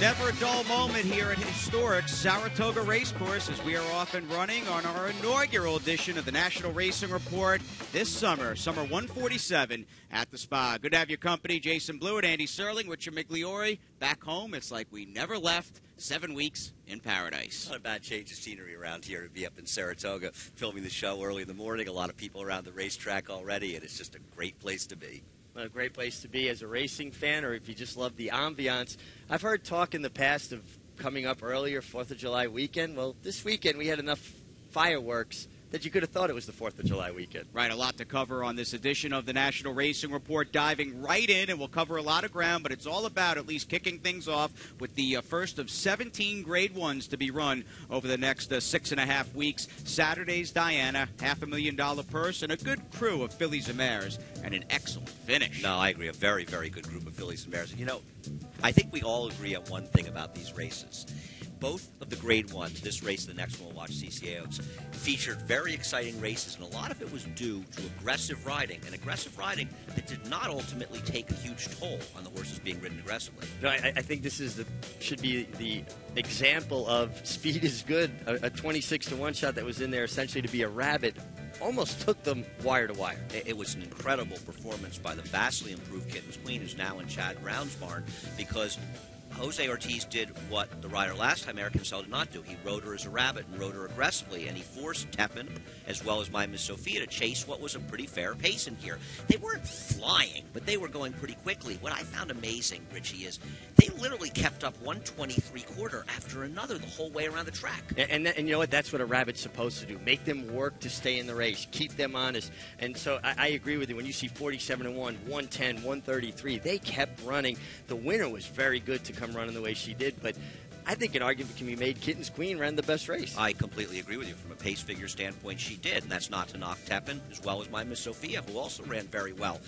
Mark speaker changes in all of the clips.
Speaker 1: Never a dull moment here at historic Saratoga Race Course as we are off and running on our inaugural edition of the National Racing Report this summer, summer 147 at the Spa. Good to have your company, Jason Blewitt, Andy Serling, Richard Migliore. Back home, it's like we never left. 7 weeks in paradise.
Speaker 2: Not a bad change of scenery around here to be up in Saratoga, filming the show early in the morning. A lot of people around the racetrack already, and it's just a great place to be.
Speaker 3: A great place to be as a racing fan, or if you just love the ambiance. I've heard talk in the past of coming up earlier, 4th of July weekend. Well, this weekend we had enough fireworks that you could have thought it was the 4th of July weekend.
Speaker 1: Right, a lot to cover on this edition of the National Racing Report, diving right in, and we'll cover a lot of ground, but it's all about at least kicking things off with the first of 17 Grade 1s to be run over the next 6.5 weeks. Saturday's Diana, $500,000 purse, and a good crew of fillies and mares, and an excellent finish.
Speaker 2: No, I agree. A very, very good group of fillies and mares. And, you know, I think we all agree on one thing about these races. Both of the Grade 1s, this race and the next one we'll watch, CCA Oaks, featured very exciting races, and a lot of it was due to aggressive riding, and aggressive riding that did not ultimately take a huge toll on the horses being ridden aggressively.
Speaker 3: No, I think this is should be the example of speed is good. A 26-to-1 shot that was in there essentially to be a rabbit almost took them wire to wire.
Speaker 2: It was an incredible performance by the vastly improved Kitten's Queen, who's now in Chad Brown's barn, because Jose Ortiz did what the rider last time, Eric Kinsella, did not do. He rode her as a rabbit and rode her aggressively, and he forced Tepin, as well as my Miss Sophia, to chase what was a pretty fair pace in here. They weren't flying, but they were going pretty quickly. What I found amazing, Richie, is they literally kept up 123-quarter after another the whole way around the track.
Speaker 3: And you know what? That's what a rabbit's supposed to do. Make them work to stay in the race. Keep them honest. And so I agree with you. When you see 47-1, 110, 133, they kept running. The winner was very good to come running the way she did, but I think an argument can be made Kitten's Queen ran the best race.
Speaker 2: I completely agree with you. From a pace figure standpoint, she did, and that's not to knock Tepin, as well as my Miss Sophia, who also ran very well.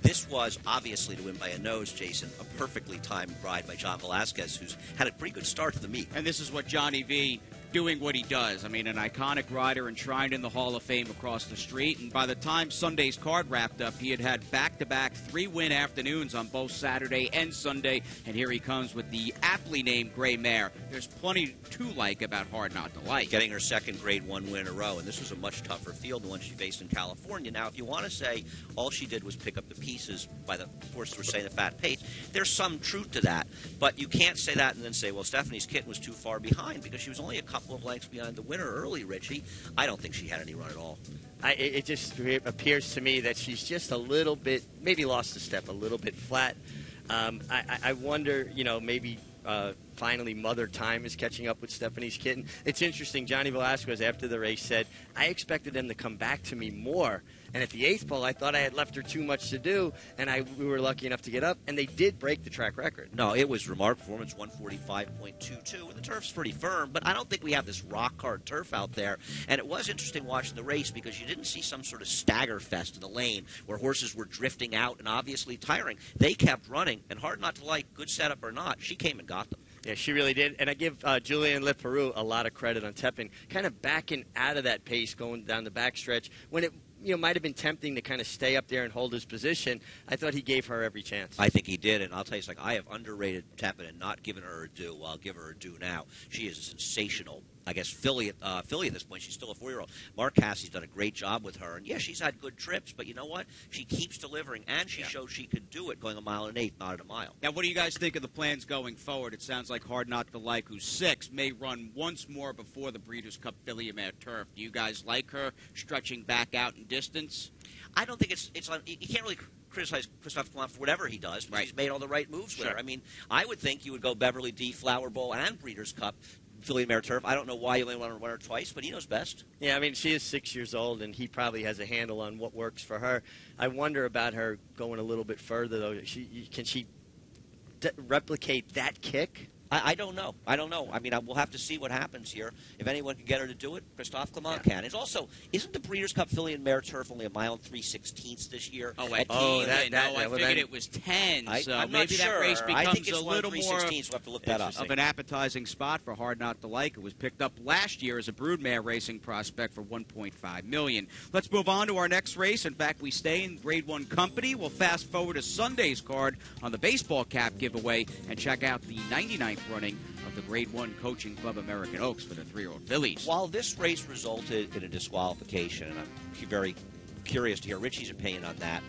Speaker 2: This was, obviously, to win by a nose, Jason, a perfectly timed ride by John Velasquez, who's had a pretty good start to the meet.
Speaker 1: And this is what Johnny V doing what he does. I mean, an iconic rider enshrined in the Hall of Fame across the street. And by the time Sunday's card wrapped up, he had back-to-back 3-win afternoons on both Saturday and Sunday. And here he comes with the aptly named Gray Mare. There's plenty to like about Hard Not to Like.
Speaker 2: Getting her second Grade 1 win in a row, and this was a much tougher field than one she faced in California. Now, if you want to say all she did was pick up the pieces by the horses were saying the fat pace, there's some truth to that. But you can't say that and then say, well, Stephanie's Kitten was too far behind, because she was only a couple of lengths behind the winner early, Richie. I don't think she had any run at all.
Speaker 3: It just appears to me that she's just a little bit, maybe lost a step, a little bit flat. I wonder, you know, maybe finally Mother Time is catching up with Stephanie's Kitten. It's interesting, Johnny Velasquez after the race said, I expected them to come back to me more. And at the 8th pole, I thought I had left her too much to do, and we were lucky enough to get up, and they did break the track record.
Speaker 2: No, it was remarkable performance, 145.22, and the turf's pretty firm, but I don't think we have this rock-hard turf out there. And it was interesting watching the race because you didn't see some sort of stagger fest in the lane where horses were drifting out and obviously tiring. They kept running, and Hard Not to Like, good setup or not, she came and got them.
Speaker 3: Yeah, she really did. And I give Julian Leperoux a lot of credit on Tepin, kind of backing out of that pace going down the backstretch when it might have been tempting to kind of stay up there and hold his position. I thought he gave her every chance.
Speaker 2: I think he did, and I'll tell you something. I have underrated Tepin and not given her her due. Well, I'll give her her due now. She is a sensational, I guess, filly at this point. She's still a 4-year-old. Mark Cassie's done a great job with her, and yeah, she's had good trips, but you know what? She keeps delivering, and she showed she could do it going 1 1/8, not at a mile.
Speaker 1: Now, what do you guys think of the plans going forward? It sounds like Hard Not to Like, who's 6, may run once more before the Breeders' Cup Filly Mare Turf. Do you guys like her stretching back out in distance?
Speaker 2: I don't think it's you can't really criticize Christophe Clement for whatever he does, but he's made all the right moves with her. I mean, I would think you would go Beverly D, Flower Bowl, and Breeders' Cup, Filly Mare Turf. I don't know why you only want to run her twice, but he knows best.
Speaker 3: Yeah, I mean, she is 6 years old, and he probably has a handle on what works for her. I wonder about her going a little bit further, though. Can she replicate that kick?
Speaker 2: I don't know. I don't know. I mean, we'll have to see what happens here. If anyone can get her to do it, Christophe Clement can. It's also, isn't the Breeders' Cup Filly and Mare Turf only 1 3/16 this year?
Speaker 1: Oh, I figured it was 10. So
Speaker 2: I'm
Speaker 1: maybe
Speaker 2: not sure.
Speaker 1: that race becomes
Speaker 2: I think it's
Speaker 1: a little
Speaker 2: 1
Speaker 1: more
Speaker 2: 3/16. We'll have to look that up.
Speaker 1: Of an appetizing spot for Hard Not to Like. It was picked up last year as a broodmare racing prospect for $1.5 million. Let's move on to our next race. In fact, we stay in Grade 1 company. We'll fast forward to Sunday's card on the baseball cap giveaway and check out the 99th ninth running of the Grade 1 Coaching Club American Oaks for the 3-year-old fillies.
Speaker 2: While this race resulted in a disqualification, and I'm very curious to hear Richie's opinion on that,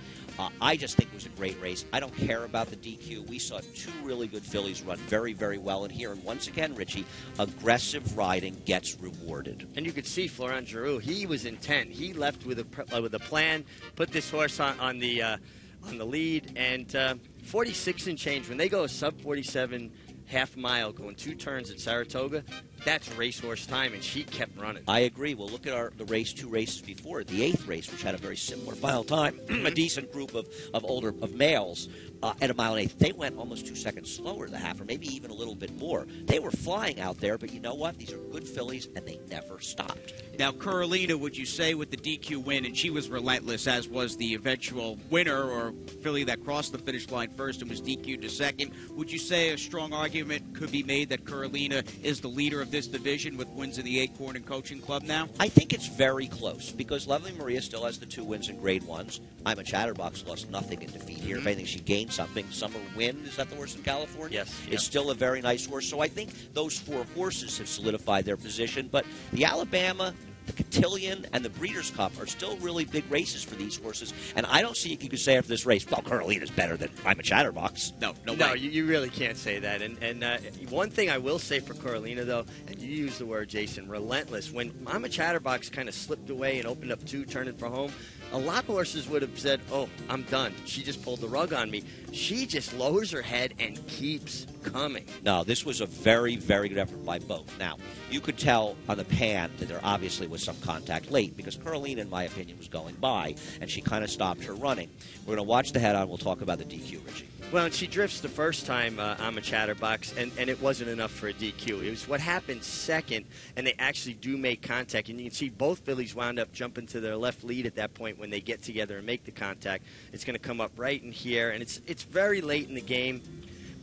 Speaker 2: I just think it was a great race. I don't care about the DQ. We saw two really good fillies run very, very well in here. And once again, Richie, aggressive riding gets rewarded.
Speaker 3: And you could see Florent Giroux, he was intent. He left with a plan, put this horse on the lead, and 46 and change. When they go a sub 47 half mile going 2 turns at Saratoga, that's racehorse time, and she kept running.
Speaker 2: I agree. Well, look at the 2 races before. The 8th race, which had a very similar final time, a decent group of males at 1 mile and 1/8. They went almost 2 seconds slower the half, or maybe even a little bit more. They were flying out there, but you know what? These are good fillies, and they never stopped.
Speaker 1: Now, Carolina, would you say with the DQ win, and she was relentless, as was the eventual winner or filly that crossed the finish line first and was DQ'd to second, would you say a strong argument could be made that Carolina is the leader of this division with wins in the Acorn and Coaching Club now?
Speaker 2: I think it's very close because Lovely Maria still has the 2 wins in Grade 1s. I'm a Chatterbox, lost nothing in defeat here. If anything, she gained something. Summer Wind, is that the horse in California?
Speaker 3: Yes.
Speaker 2: It's still a very nice horse. So I think those 4 horses have solidified their position. But the Alabama, the Cotillion, and the Breeders' Cup are still really big races for these horses. And I don't see if you could say after this race, well, Carolina's better than I'm a Chatterbox.
Speaker 1: No
Speaker 3: No,
Speaker 1: way.
Speaker 3: you really can't say that. And one thing I will say for Carolina, though, and you use the word, Jason, relentless. When I'm a Chatterbox kind of slipped away and opened up 2, turning for home, a lot of horses would have said, oh, I'm done. She just pulled the rug on me. She just lowers her head and keeps coming.
Speaker 2: No, this was a very, very good effort by both. Now, you could tell on the pan that there obviously was some contact late because Carolina, in my opinion, was going by, and she kind of stopped her running. We're going to watch the head-on. We'll talk about the DQ, Richie.
Speaker 3: Well, and she drifts the first time I'm a Chatterbox, and it wasn't enough for a DQ. It was what happened second, and they actually do make contact. And you can see both fillies wound up jumping to their left lead at that point when they get together and make the contact. It's going to come up right in here, and it's very late in the game.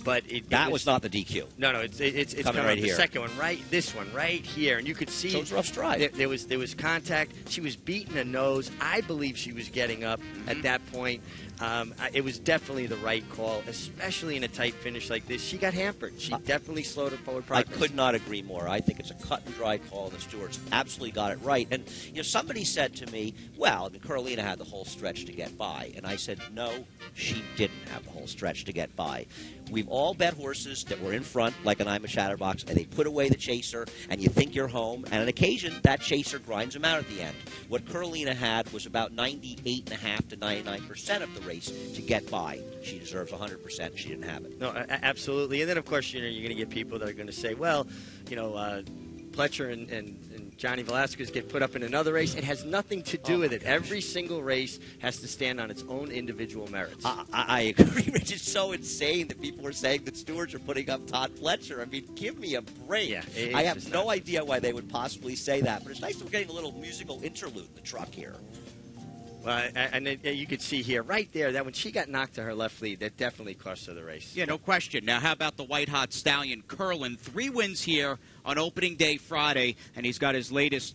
Speaker 3: But
Speaker 2: that was not the DQ.
Speaker 3: No, it's coming
Speaker 2: right
Speaker 3: up,
Speaker 2: here.
Speaker 3: the second one, this one right here, and you could see.
Speaker 2: So it's rough stride.
Speaker 3: There was contact. She was beating a nose. I believe she was getting up at that point. It was definitely the right call, especially in a tight finish like this. She got hampered. She definitely slowed her forward progress.
Speaker 2: I could not agree more. I think it's a cut and dry call. The stewards absolutely got it right. And somebody said to me, "Well, Carolina had the whole stretch to get by," and I said, "No, she didn't have the whole stretch to get by." We've all bet horses that were in front, like an I'm a Chatterbox, and they put away the chaser, and you think you're home, and on occasion, that chaser grinds them out at the end. What Carolina had was about 98.5% to 99% of the race to get by. She deserves 100%. She didn't have it.
Speaker 3: No, absolutely. And then, of course, you're going to get people that are going to say, well, Pletcher and Johnny Velasquez get put up in another race. It has nothing to do with it.
Speaker 2: Gosh.
Speaker 3: Every single race has to stand on its own individual merits.
Speaker 2: I agree, Rich. It's so insane that people are saying that stewards are putting up Todd Pletcher. I mean, give me a break.
Speaker 3: Yeah,
Speaker 2: I have no idea why they would possibly say that, but it's nice that we're getting a little musical interlude in the truck here.
Speaker 3: Well, and you could see here, right there, that when she got knocked to her left lead, that definitely cost her the race.
Speaker 1: Yeah, no question. Now, how about the white-hot stallion, Curlin? 3 wins here on opening day Friday, and he's got his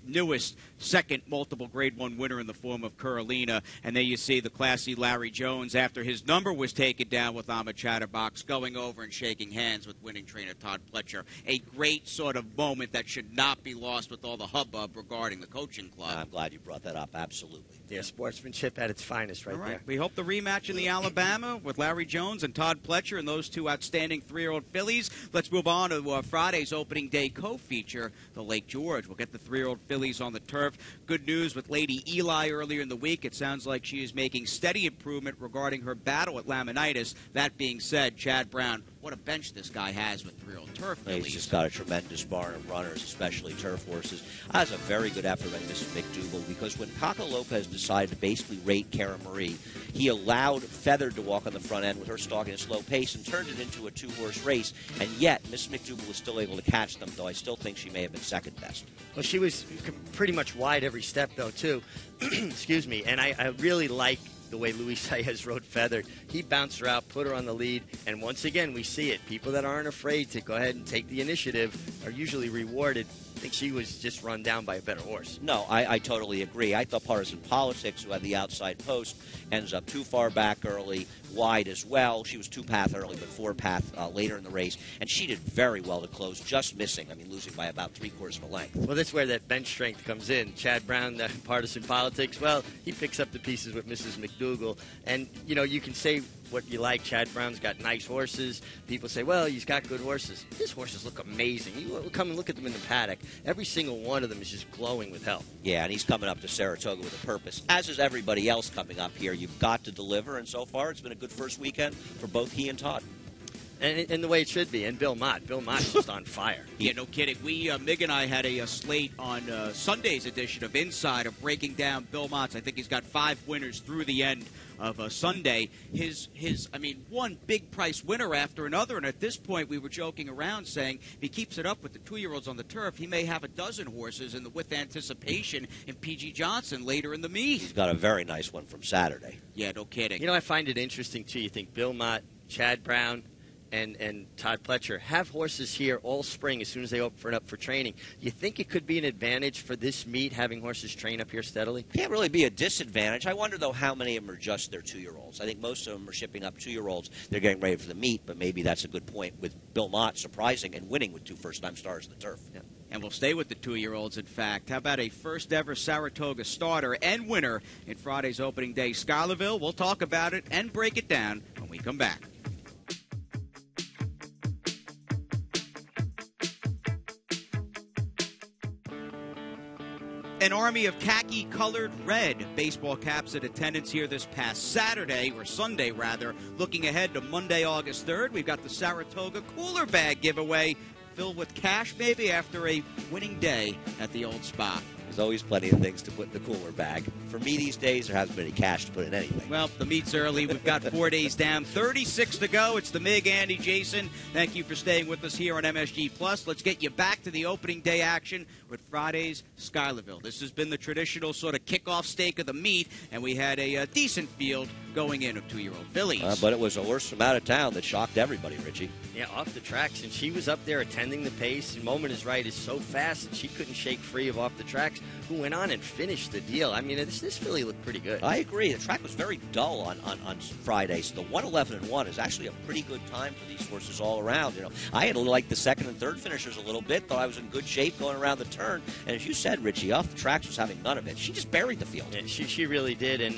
Speaker 1: newest, second multiple Grade 1 winner in the form of Carolina. And there you see the classy Larry Jones, after his number was taken down with I'm a Chatterbox, going over and shaking hands with winning trainer Todd Pletcher. A great sort of moment that should not be lost with all the hubbub regarding the coaching club.
Speaker 2: I'm glad you brought that up. Absolutely.
Speaker 3: Yeah, sportsmanship at its finest right there.
Speaker 1: We hope the rematch in the Alabama with Larry Jones and Todd Pletcher and those 2 outstanding 3-year-old fillies. Let's move on to Friday's opening day co-feature, the Lake George. We'll get the 3-year-old fillies on the turf. Good news with Lady Eli earlier in the week. It sounds like she is making steady improvement regarding her battle at laminitis. That being said, Chad Brown, what a bench this guy has with 3-year-old turf fillies.
Speaker 2: He's just got a tremendous barn of runners, especially turf horses. That's a very good effort by Mrs. McDougal because when Paco Lopez decided to basically rate Cara Marie, he allowed Feathered to walk on the front end with her stalking a slow pace and turned it into a 2-horse race. And yet, Mrs. McDougal was still able to catch them, though I still think she may have been second best.
Speaker 3: Well, she was pretty much wide every step, though, too. Excuse me. And I really like the way Luis Saez rode Feathered. He bounced her out, put her on the lead, and once again, we see it. People that aren't afraid to go ahead and take the initiative are usually rewarded. think she was just run down by a better horse.
Speaker 2: No, I totally agree. I thought Partisan Politics, who had the outside post, ends up too far back early, wide as well. She was 2-path early, but 4-path later in the race, and she did very well to close, just missing. I mean, losing by about 3/4 of a length.
Speaker 3: Well, that's where that bench strength comes in. Chad Brown, the Partisan Politics, well, he picks up the pieces with Mrs. McDougal, and, you know, you can say what you like. Chad Brown's got nice horses. People say, well, he's got good horses. His horses look amazing. You come and look at them in the paddock. Every single one of them is just glowing with health.
Speaker 2: Yeah, and he's coming up to Saratoga with a purpose, as is everybody else coming up here. You've got to deliver, and so far it's been a good first weekend for both he and Todd.
Speaker 3: And the way it should be. And Bill Mott. Bill Mott's just on fire.
Speaker 1: Yeah, no kidding. Mig and I had a slate on Sunday's edition of Insider breaking down Bill Mott's. I think he's got 5 winners through the end of Sunday. One big price winner after another. And at this point, we were joking around saying if he keeps it up with the 2-year-olds on the turf, he may have a dozen horses with anticipation in P.G. Johnson later in the meet.
Speaker 2: He's got a very nice one from Saturday.
Speaker 1: Yeah, no kidding.
Speaker 3: You know, I find it interesting, too. You think Bill Mott, Chad Brown, and Todd Pletcher have horses here all spring as soon as they open up for training. You think it could be an advantage for this meet having horses train up here steadily?
Speaker 2: Can't really be a disadvantage. I wonder, though, how many of them are just their 2-year-olds. I think most of them are shipping up 2-year-olds. They're getting ready for the meet, but maybe that's a good point with Bill Mott surprising and winning with 2 first-time stars in the turf.
Speaker 3: Yeah.
Speaker 1: And we'll stay with the 2-year-olds, in fact. How about a first-ever Saratoga starter and winner in Friday's opening day, Schuylerville? We'll talk about it and break it down when we come back. An army of khaki-colored red baseball caps in attendance here this past Saturday, or Sunday rather. Looking ahead to Monday, August 3rd, we've got the Saratoga Cooler Bag giveaway filled with cash maybe after a winning day at the old spot.
Speaker 2: There's always plenty of things to put in the cooler bag. For me these days, there hasn't been any cash to put in anything.
Speaker 1: Well, the meet's early. We've got 4 days down, 36 to go. It's the Mig, Andy, Jason. Thank you for staying with us here on MSG Plus. Let's get you back to the opening day action with Friday's Schuylerville. This has been the traditional sort of kickoff stake of the meet, and we had a decent field going in of 2-year-old fillies.
Speaker 2: But it was a horse from out of town that shocked everybody, Richie.
Speaker 3: Yeah, off the tracks, and she was up there attending the pace. And Moment is Right is so fast that she couldn't shake free of off the tracks, who went on and finished the deal. I mean, this filly looked pretty good.
Speaker 2: I agree. The track was very dull on Friday, so the 1:11.1 is actually a pretty good time for these horses all around. You know, I had liked the second and third finishers a little bit, thought I was in good shape going around the turn. And as you said, Richie, off the tracks was having none of it. She just buried the field.
Speaker 3: Yeah, she really did. And,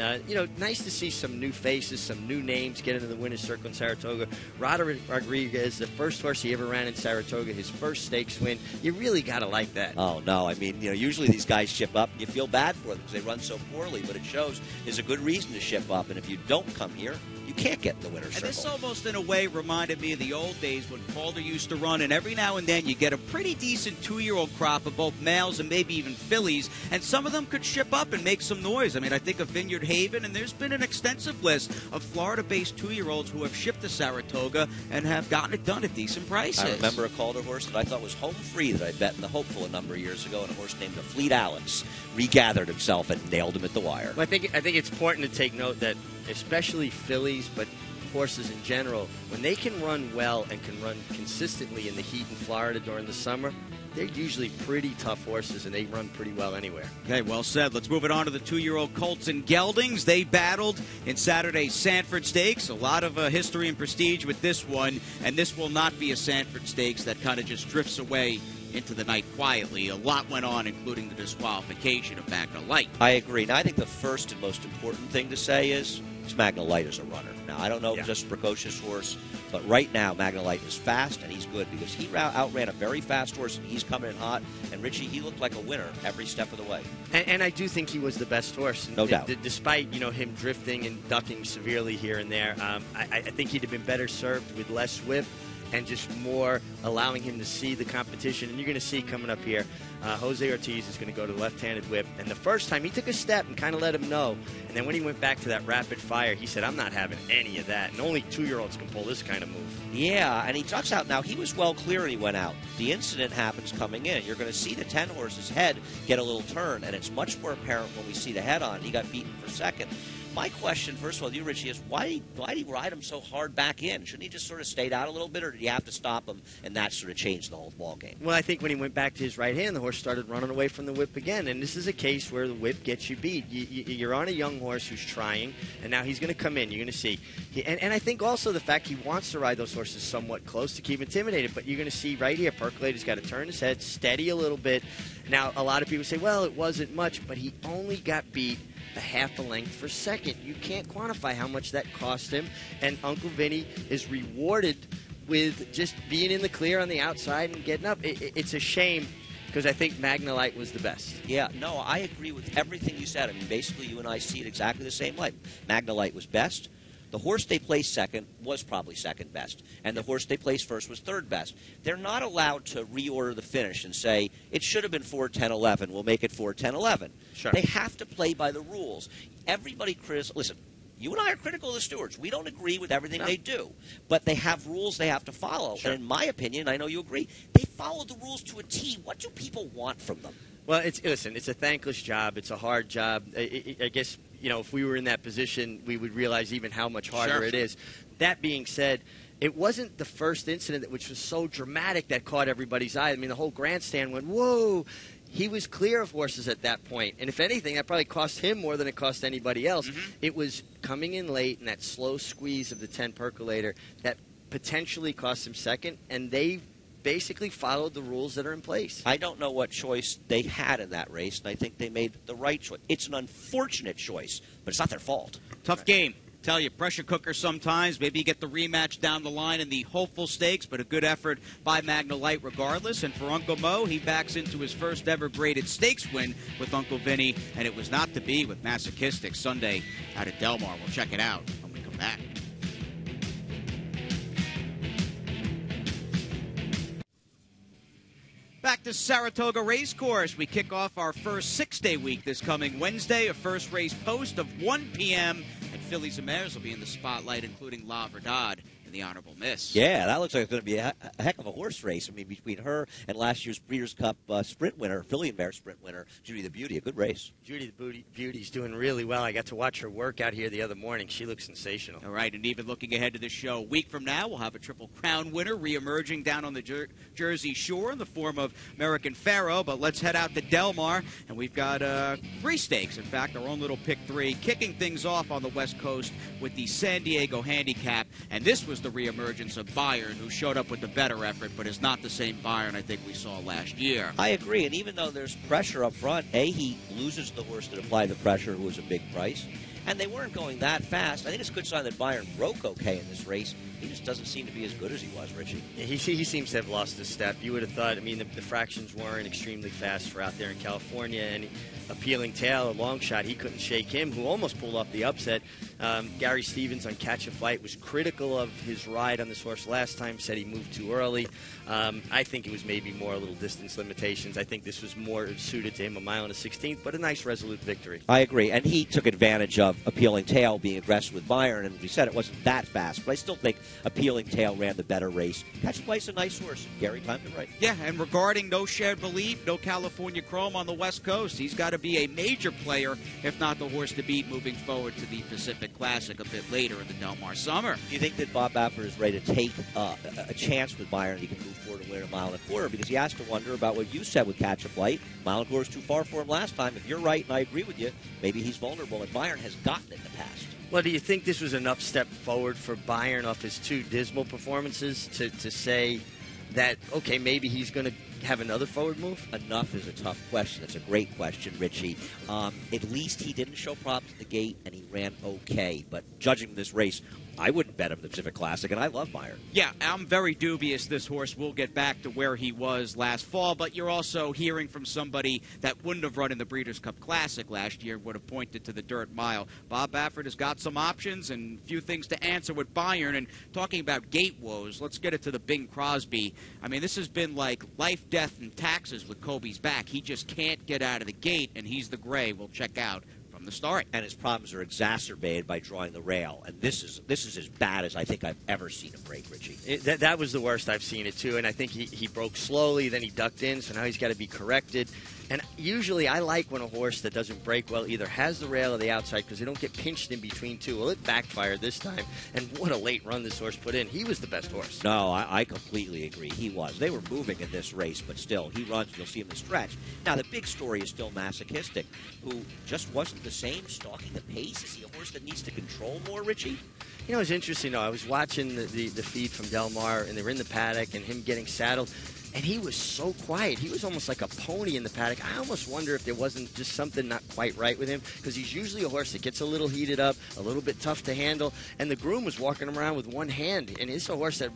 Speaker 3: nice to see some new faces, some new names get into the winner's circle in Saratoga. Roderick Rodriguez, the first horse he ever ran in Saratoga, his first stakes win. You really got to like that.
Speaker 2: Oh, no. I mean, usually these guys ship up and you feel bad for them because they run so poorly, but it shows there's a good reason to ship up. And if you don't come here, you can't get in the winner's circle.
Speaker 1: And this almost, in a way, reminded me of the old days when Calder used to run, and every now and then you get a pretty decent 2-year-old crop of both males and maybe even fillies, and some of them could ship up and make some noise. I mean, I think of Vineyard Haven, and there's been an extensive list of Florida-based 2-year-olds who have shipped to Saratoga and have gotten it done at decent prices.
Speaker 2: I remember a Calder horse that I thought was home free that I bet in the Hopeful a number of years ago, and a horse named the Fleet Alex regathered himself and nailed him at the wire.
Speaker 3: Well, I think it's important to take note that especially fillies, but horses in general, when they can run well and can run consistently in the heat in Florida during the summer, they're usually pretty tough horses, and they run pretty well anywhere.
Speaker 1: Okay, well said. Let's move it on to the 2-year-old Colts and Geldings. They battled in Saturday's Sanford Stakes. A lot of history and prestige with this one, and this will not be a Sanford Stakes that kind of just drifts away into the night quietly. A lot went on, including the disqualification of Magna Light.
Speaker 2: I agree. Now, I think the first and most important thing to say is Magna Light is a runner. Now, I don't know if it's just a precocious horse, but right now Magna Light is fast, and he's good because he outran a very fast horse, and he's coming in hot. And, Richie, he looked like a winner every step of the way.
Speaker 3: And I do think he was the best horse.
Speaker 2: No doubt.
Speaker 3: Despite, him drifting and ducking severely here and there, I think he'd have been better served with less whip and just more allowing him to see the competition. And you're going to see coming up here, Jose Ortiz is going to go to the left-handed whip. And the first time, he took a step and kind of let him know. And then when he went back to that rapid fire, he said, I'm not having any of that. And only 2-year-olds can pull this kind of move.
Speaker 2: Yeah, and he ducks out. Now, he was well clear and he went out. The incident happens coming in. You're going to see the 10 horse's head get a little turn, and it's much more apparent when we see the head on. He got beaten for second. My question, first of all, to you, Richie, is why did he ride him so hard back in? Shouldn't he just sort of stayed out a little bit, or did he have to stop him, and that sort of changed the whole ball game?
Speaker 3: Well, I think when he went back to his right hand, the horse started running away from the whip again, and this is a case where the whip gets you beat. You're on a young horse who's trying, and now he's going to come in. You're going to see. And I think also the fact he wants to ride those horses somewhat close to keep intimidated, but you're going to see right here, Percolator's got to turn his head, steady a little bit. Now, a lot of people say, well, it wasn't much, but he only got beat a half a length for second. You can't quantify how much that cost him, and Uncle Vinny is rewarded with just being in the clear on the outside and getting up. It's a shame because I think Magnolite was the best.
Speaker 2: Yeah, no, I agree with everything you said. I mean, basically, you and I see it exactly the same way. Magnolite was best. The horse they placed second was probably second best, and the horse they placed first was third best. They're not allowed to reorder the finish and say, it should have been 4-10-11, we'll make it 4-10-11.
Speaker 3: Sure.
Speaker 2: They have to play by the rules. Everybody listen, you and I are critical of the stewards. We don't agree with everything they do, but they have rules they have to follow.
Speaker 3: Sure.
Speaker 2: And in my opinion, I know you agree, they follow the rules to a T. What do people want from them?
Speaker 3: Well, listen, it's a thankless job. It's a hard job. I guess, if we were in that position, we would realize even how much harder it is. That being said, it wasn't the first incident which was so dramatic that caught everybody's eye. I mean, the whole grandstand went, whoa. He was clear of horses at that point. And if anything, that probably cost him more than it cost anybody else. Mm-hmm. It was coming in late and that slow squeeze of the 10 Percolator that potentially cost him second, and they basically followed the rules that are in place.
Speaker 2: I don't know what choice they had in that race, and I think they made the right choice. It's an unfortunate choice, but it's not their fault.
Speaker 1: Tough game. Tell you, pressure cooker sometimes. Maybe you get the rematch down the line in the hopeful stakes, but a good effort by Magnolite regardless. And for Uncle Mo, he backs into his first ever graded stakes win with Uncle Vinny, and it was not to be with Masochistic Sunday out at Del Mar. We'll check it out when we come back. Back to Saratoga Racecourse. We kick off our first six-day week this coming Wednesday. A first race post of 1 p.m. And Fillies and Mares will be in the spotlight, including La Verdad and the Honorable Miss.
Speaker 2: Yeah, that looks like it's going to be a heck of a horse race. I mean, between her and last year's Breeders' Cup sprint winner, Filly and Mare sprint winner, Judy the Beauty. A good race.
Speaker 3: Judy the Beauty's doing really well. I got to watch her work out here the other morning. She looks sensational.
Speaker 1: All right, and even looking ahead to the show, a week from now, we'll have a Triple Crown winner reemerging down on the Jersey Shore in the form of American Pharaoh. But let's head out to Del Mar, and we've got 3 stakes. In fact, our own little pick 3, kicking things off on the West Coast with the San Diego Handicap. And this was the reemergence of Bayern, who showed up with the better effort, but is not the same Bayern I think we saw last year.
Speaker 2: I agree, and even though there's pressure up front, he loses the horse that applied the pressure, who was a big price. And they weren't going that fast. I think it's a good sign that Bayern broke okay in this race. He just doesn't seem to be as good as he was, Richie.
Speaker 3: He seems to have lost his step. You would have thought, I mean, the fractions weren't extremely fast for out there in California. And Appealing Tail, a long shot, he couldn't shake him, who almost pulled off the upset. Gary Stevens on Catch a Flight was critical of his ride on this horse last time, said he moved too early. I think it was maybe more a little distance limitations. I think this was more suited to him, 1 mile and a 16th, but a nice resolute victory.
Speaker 2: I agree, and he took advantage of Appealing Tail being aggressive with Bayern, and we said it wasn't that fast, but I still think Appealing Tail ran the better race. Catch a Flight's a nice horse. Gary timed it right.
Speaker 1: Yeah, and regarding No Shared Belief, no California Chrome on the West Coast, he's got to be a major player, if not the horse to beat, moving forward to the Pacific Classic a bit later in the Del Mar Summer.
Speaker 2: Do you think that Bob Baffert is ready to take a chance with Bayern? He can move forward and win 1.25 miles? Because he has to wonder about what you said with Catch a Flight. 1.25 miles was too far for him last time. If you're right, and I agree with you, maybe he's vulnerable, and Bayern has gotten it in the past.
Speaker 3: Well, do you think this was enough step forward for Bayern off his 2 dismal performances to say that, okay, maybe he's going to have another forward move?
Speaker 2: Enough is a tough question. It's a great question, Richie. At least he didn't show problems at the gate, and he ran okay. But judging this race, I wouldn't bet him the Pacific Classic, and I love Bayern.
Speaker 1: Yeah, I'm very dubious this horse will get back to where he was last fall, but you're also hearing from somebody that wouldn't have run in the Breeders' Cup Classic last year, would have pointed to the dirt mile. Bob Baffert has got some options and a few things to answer with Bayern. And talking about gate woes, let's get it to the Bing Crosby. I mean, this has been like life, death, and taxes with Kobe's back. He just can't get out of the gate, and he's the gray. We'll check out from the start.
Speaker 2: And his problems are exacerbated by drawing the rail. And this is as bad as I think I've ever seen him break, Richie.
Speaker 3: That was the worst I've seen it, too. And I think he broke slowly, then he ducked in, so now he's got to be corrected. And usually I like when a horse that doesn't break well either has the rail or the outside because they don't get pinched in between two. Well, it backfired this time, and what a late run this horse put in. He was the best horse.
Speaker 2: No, I completely agree. He was. They were moving in this race, but still, he runs, and you'll see him in the stretch. Now, the big story is still Masochistic, who just wasn't the same, stalking the pace. Is he a horse that needs to control more, Richie?
Speaker 3: You know, it's interesting, though. I was watching the feed from Del Mar, and they were in the paddock, and him getting saddled, and he was so quiet. He was almost like a pony in the paddock. I almost wonder if there wasn't just something not quite right with him, because he's usually a horse that gets a little heated up, a little bit tough to handle, and the groom was walking him around with one hand, and it's a horse that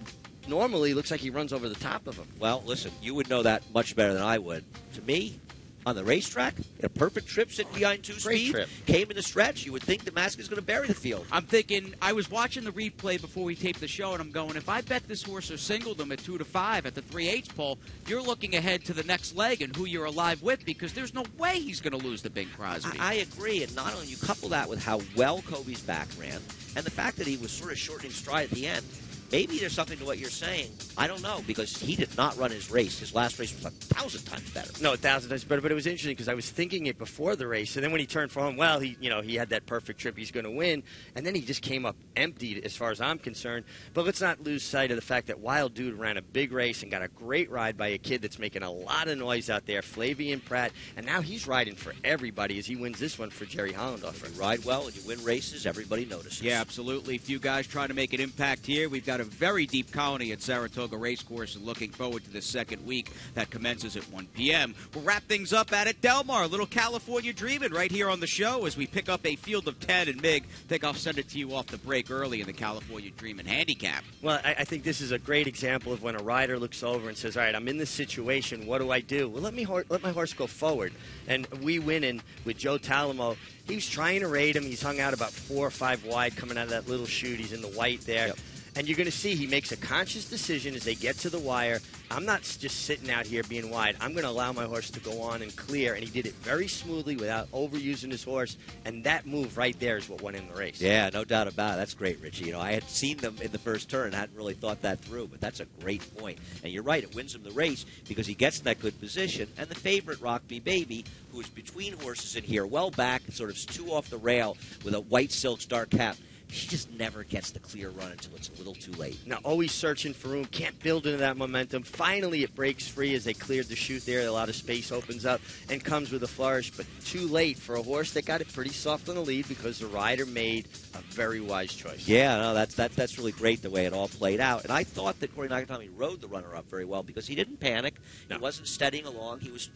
Speaker 3: normally looks like he runs over the top of him.
Speaker 2: Well, listen, you would know that much better than I would. To me, on the racetrack, a perfect trip sitting behind two speed,
Speaker 3: trip.
Speaker 2: Came in the stretch, you would think the Mask is going to bury the field.
Speaker 1: I'm thinking, I was watching the replay before we taped the show, and I'm going, if I bet this horse or singled him at 2-5 at the 3/8 pole, you're looking ahead to the next leg and who you're alive with, because there's no way he's going to lose to Bing Crosby.
Speaker 2: I agree, and not only you couple that with how well Kobe's back ran, and the fact that he was sort of shortening stride at the end. Maybe there's something to what you're saying. I don't know, because he did not run his race. His last race was 1,000 times better.
Speaker 3: No, 1,000 times better, but it was interesting because I was thinking it before the race, and then when he turned for home, well, he had that perfect trip, he's going to win, and then he just came up empty as far as I'm concerned. But let's not lose sight of the fact that Wild Dude ran a big race and got a great ride by a kid that's making a lot of noise out there, Flavian Pratt, and now he's riding for everybody as he wins this one for Jerry Hollendorfer.
Speaker 2: You ride well and you win races, everybody notices.
Speaker 1: Yeah, absolutely. A few guys trying to make an impact here. We've got a very deep colony at Saratoga Racecourse, and looking forward to the second week that commences at 1 p.m. We'll wrap things up at Del Mar, a little California dreaming right here on the show as we pick up a field of 10. And Mig, I think I'll send it to you off the break early in the California Dreaming Handicap.
Speaker 3: Well, I think this is a great example of when a rider looks over and says, all right, I'm in this situation, what do I do? Well, let my horse go forward. And we win in with Joe Talamo. He was trying to rate him. He's hung out about 4 or 5 wide coming out of that little chute. He's in the white there. Yep. And you're going to see he makes a conscious decision as they get to the wire. I'm not just sitting out here being wide. I'm going to allow my horse to go on and clear. And he did it very smoothly without overusing his horse. And that move right there is what won him the race.
Speaker 2: Yeah, no doubt about it. That's great, Richie. You know, I had seen them in the first turn and hadn't really thought that through. But that's a great point. And you're right. It wins him the race because he gets in that good position. And the favorite, Rock Me Baby, who is between horses in here, well back, sort of 2 off the rail with a white silk star cap. She just never gets the clear run until it's a little too late.
Speaker 3: Now, always searching for room, can't build into that momentum. Finally, it breaks free as they cleared the chute there. A lot of space opens up and comes with a flourish, but too late for a horse that got it pretty soft on the lead because the rider made a very wise choice.
Speaker 2: Yeah, no, that's really great the way it all played out. And I thought that Corey Nakatomi rode the runner-up very well because he didn't panic. No. He wasn't steadying along. He was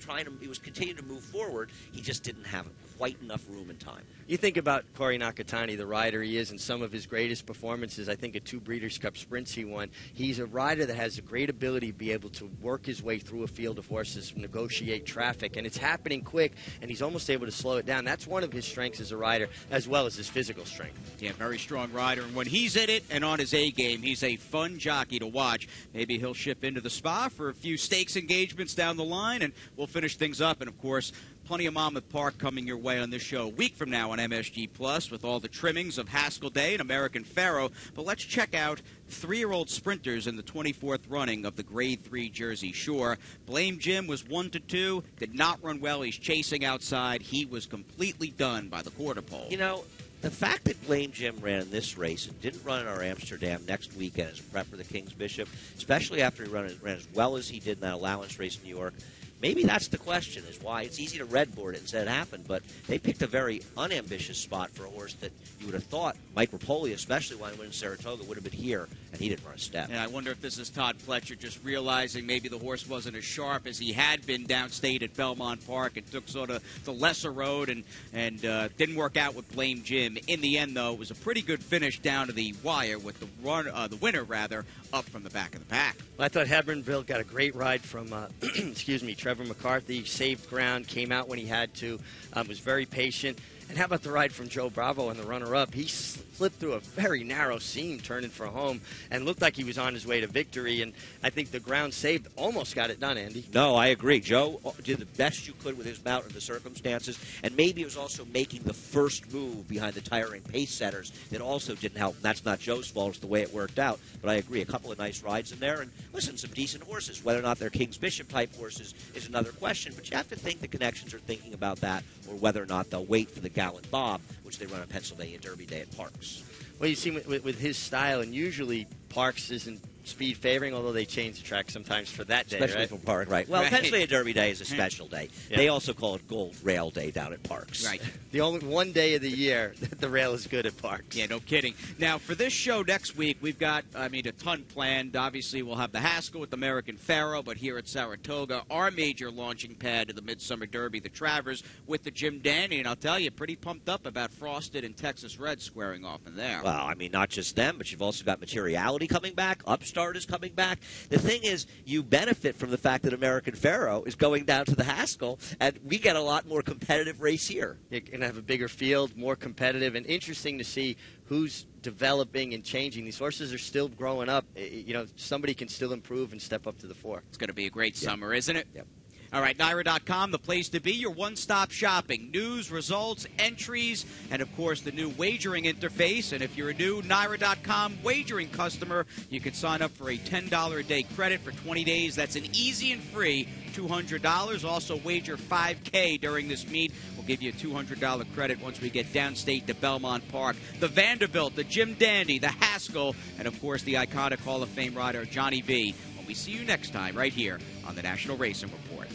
Speaker 2: continuing to move forward. He just didn't have quite enough room and time.
Speaker 3: You think about Corey Nakatani, the rider he is, and some of his greatest performances. I think at 2 Breeders' Cup sprints he won. He's a rider that has a great ability to be able to work his way through a field of horses, negotiate traffic, and it's happening quick, and he's almost able to slow it down. That's one of his strengths as a rider, as well as his physical strength.
Speaker 1: Yeah, very strong rider, and when he's in it and on his A game, he's a fun jockey to watch. Maybe he'll ship into the spa for a few stakes engagements down the line, and we'll finish things up. And of course, plenty of Monmouth Park coming your way on this show a week from now on MSG Plus with all the trimmings of Haskell Day and American Pharoah. But let's check out 3-year-old sprinters in the 24th running of the Grade 3 Jersey Shore. Blame Jim was 1-2, did not run well. He's chasing outside. He was completely done by the quarter pole.
Speaker 2: You know, the fact that Blame Jim ran in this race and didn't run in our Amsterdam next weekend as a prep for the King's Bishop, especially after he ran as well as he did in that allowance race in New York, maybe that's the question, is why it's easy to redboard it and say it happened, but they picked a very unambitious spot for a horse that you would have thought Mike Rapoli, especially when he went in Saratoga, would have been here, and he didn't run a step.
Speaker 1: And I wonder if this is Todd Fletcher just realizing maybe the horse wasn't as sharp as he had been downstate at Belmont Park and took sort of the lesser road and didn't work out with Blame Jim. In the end, though, it was a pretty good finish down to the wire with the winner up from the back of the pack.
Speaker 3: Well, I thought Hebronville got a great ride from, Trevor McCarthy. Saved ground, came out when he had to, was very patient. And how about the ride from Joe Bravo and the runner-up? He slipped through a very narrow seam, turning for home, and looked like he was on his way to victory. And I think the ground saved almost got it done, Andy.
Speaker 2: No, I agree. Joe did the best you could with his mount in the circumstances, and maybe it was also making the first move behind the tiring pace setters that also didn't help. And that's not Joe's fault. It's the way it worked out. But I agree. A couple of nice rides in there, and listen, some decent horses. Whether or not they're King's Bishop type horses is another question, but you have to think the connections are thinking about that, or whether or not they'll wait for the Gallant Bob, which they run on Pennsylvania Derby Day at Parks.
Speaker 3: Well, you see, with his style, and usually Parks isn't speed favoring, although they change the track sometimes for that day,
Speaker 2: Especially
Speaker 3: right?
Speaker 2: for Park, right. Well,
Speaker 1: Right.
Speaker 2: Pennsylvania Derby Day is a special day.
Speaker 3: Yeah.
Speaker 2: They also call it Gold Rail Day down at Parks.
Speaker 1: Right.
Speaker 3: The only one day of the year that the rail is good at Parks.
Speaker 1: Yeah, no kidding. Now, for this show next week, we've got, a ton planned. Obviously, we'll have the Haskell with American Pharoah, but here at Saratoga, our major launching pad of the Midsummer Derby, the Travers, with the Jim Dandy. And I'll tell you, pretty pumped up about Frosted and Texas Red squaring off in there.
Speaker 2: Well, I mean, not just them, but you've also got Materiality coming back. Upstart is coming back. The thing is, you benefit from the fact that American Pharoah is going down to the Haskell, and we get a lot more competitive race here.
Speaker 3: You're going to have a bigger field, more competitive, and interesting to see who's developing and changing. These horses are still growing up. You know, somebody can still improve and step up to the fore.
Speaker 1: It's going to be a great summer, isn't it?
Speaker 2: Yep.
Speaker 1: All right, NYRA.com, the place to be, your one-stop shopping. News, results, entries, and, of course, the new wagering interface. And if you're a new NYRA.com wagering customer, you can sign up for a $10 a day credit for 20 days. That's an easy and free $200. Also, wager $5K during this meet. We'll give you a $200 credit once we get downstate to Belmont Park. The Vanderbilt, the Jim Dandy, the Haskell, and, of course, the iconic Hall of Fame rider, Johnny V. When we see you next time right here on the National Racing Report.